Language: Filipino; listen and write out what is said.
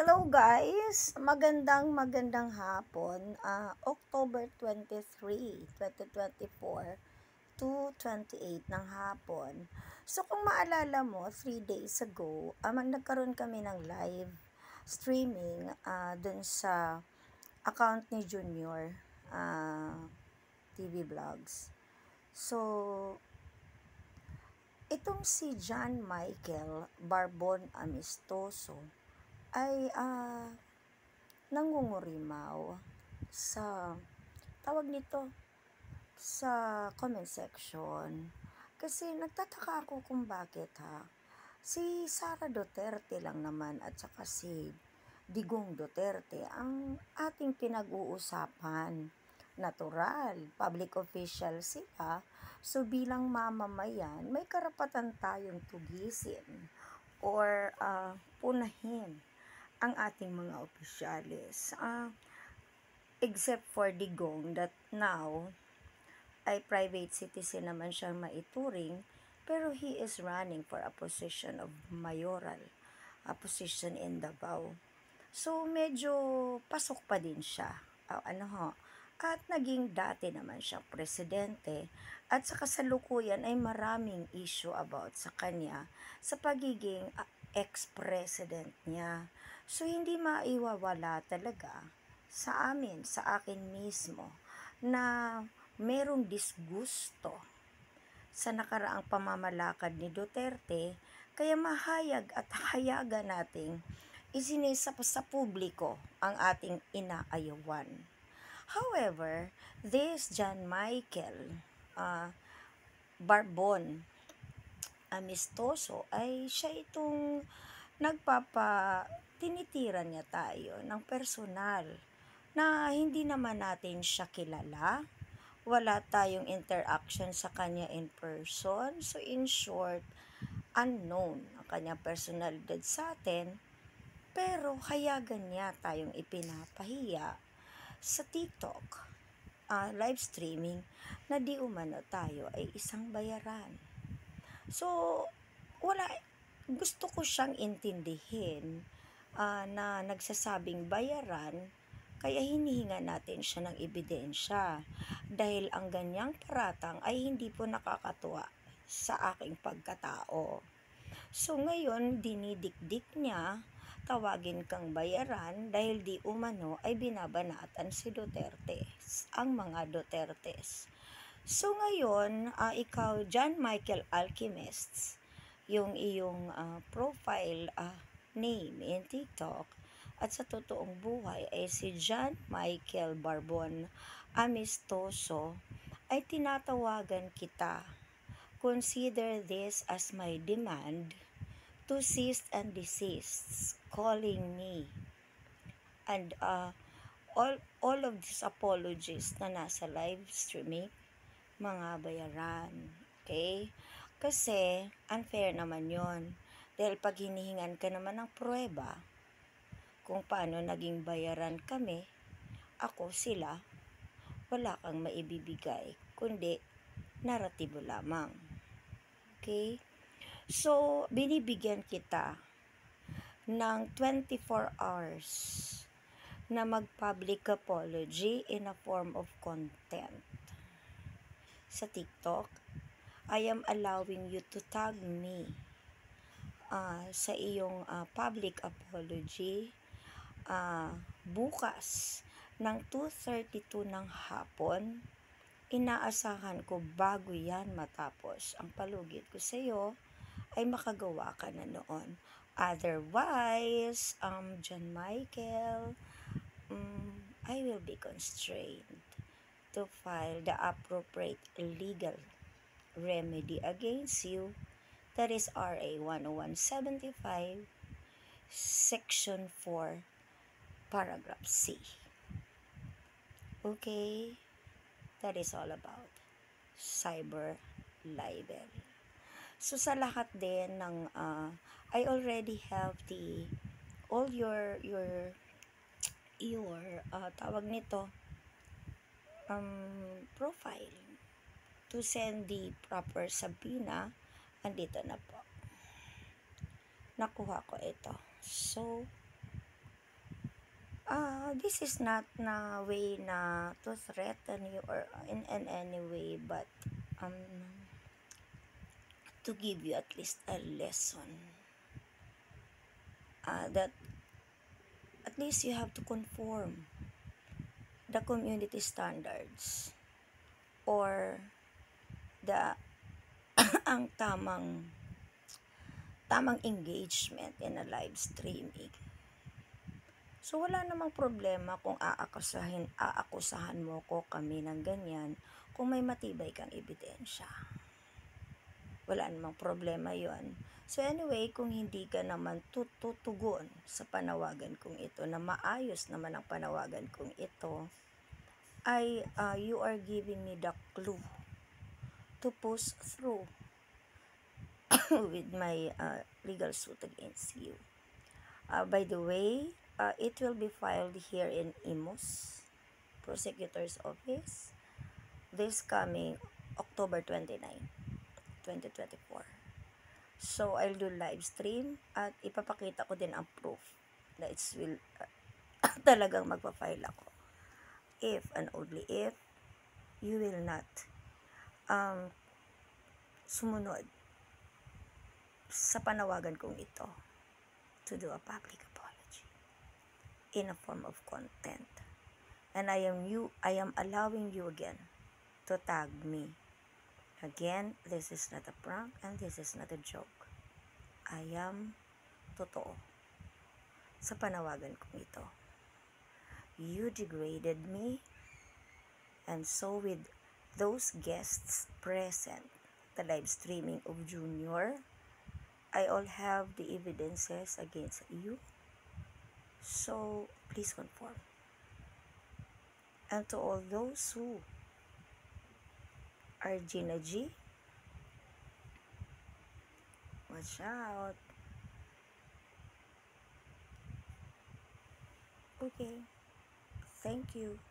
Hello guys! Magandang hapon. October 23, 2024 to 28 ng hapon. So kung maalala mo, 3 days ago, nagkaroon kami ng live streaming dun sa account ni Junior TV Vlogs. So, itong si John Michael Barbon Amistoso ay nangungurimaw sa tawag nito sa comment section kasi nagtataka ako kung bakit si Sara Duterte lang naman at saka si Digong Duterte ang ating pinag-uusapan. Natural, public official sila, so bilang mamamayan may karapatan tayong tugisin or punahin ang ating mga opisyalis. Except for Digong that now ay private citizen naman siyang maituring, pero he is running for a position of mayoral, a position in Davao. So medyo pasok pa din siya. At naging dati naman siyang presidente at sa kasalukuyan ay maraming issue about sa kanya sa pagiging ex-president niya. So hindi maiwawala talaga sa amin, sa akin mismo, na merong disgusto sa nakaraang pamamalakad ni Duterte, kaya mahayag at hayagan nating isinisa sa publiko ang ating inaayawan. However, this John Michael Barbon Amistoso ay siya itong tinitiran niya tayo ng personal na hindi naman natin siya kilala, wala tayong interaction sa kanya in person, so in short, unknown ang kanyang personalidad sa atin, pero hayagan niya tayong ipinapahiya sa TikTok live streaming na di umano tayo ay isang bayaran. So, gusto ko siyang intindihin na nagsasabing bayaran, kaya hinihinga natin siya ng ebidensya dahil ang ganyang paratang ay hindi po nakakatuwa sa aking pagkatao. So ngayon, dinidikdik niya tawagin kang bayaran dahil di umano ay binabanatan si Duterte, ang mga Dutertes. So ngayon, ikaw, John Michael Alchemists, yung iyong profile name in TikTok, at sa totoong buhay ay si John Michael Barbon Amistoso, ay tinatawagan kita. Consider this as my demand to cease and desist calling me. And all of these apologies na nasa live streaming, mga bayaran. Okay? Kasi unfair naman yon. Dahil pag hinihingan ka naman ng pruweba kung paano naging bayaran kami, ako, sila, wala kang maibibigay, kundi naratibo lamang. Okay? So, binibigyan kita ng 24 hours na mag-public apology in a form of content. Sa TikTok, I am allowing you to tag me sa iyong public apology bukas ng 2:32 ng hapon. Inaasahan ko bago yan matapos ang palugit ko sa iyo ay makagawa ka na noon. Otherwise, John Michael, I will be constrained to file the appropriate legal remedy against you, that is RA 10175 Section 4 Paragraph C. Okay, that is all about cyber libel. So sa lahat din ng I already have all your tawag nito profile to send the proper subpoena. Andito na po, nakuha ko ito. So This is not na way na to threaten you or in any way, but um, to give you at least a lesson that at least you have to conform the community standards or the ang tamang engagement in a live streaming. So, wala namang problema kung aakusahan mo ko kami ng ganyan kung may matibay kang ebidensya. Wala namang problema yon. So anyway, kung hindi ka naman tutugon sa panawagan kong ito, na maayos naman ang panawagan kong ito, ay you are giving me the clue to push through with my legal suit against you. By the way, it will be filed here in Imus Prosecutor's Office this coming October 29, 2024. So, I'll do live stream at ipapakita ko din ang proof na it's will talagang magpa-file ako. If and only if you will not sumunod sa panawagan kong ito to do a public apology in a form of content. And I am allowing you again to tag me. Again, this is not a prank and this is not a joke. I am totoo sa panawagan kong ito. You degraded me, and so with those guests present, the live streaming of Junior, I all have the evidences against you. So, please conform. And to all those who are Gina G, watch out. Okay. Thank you.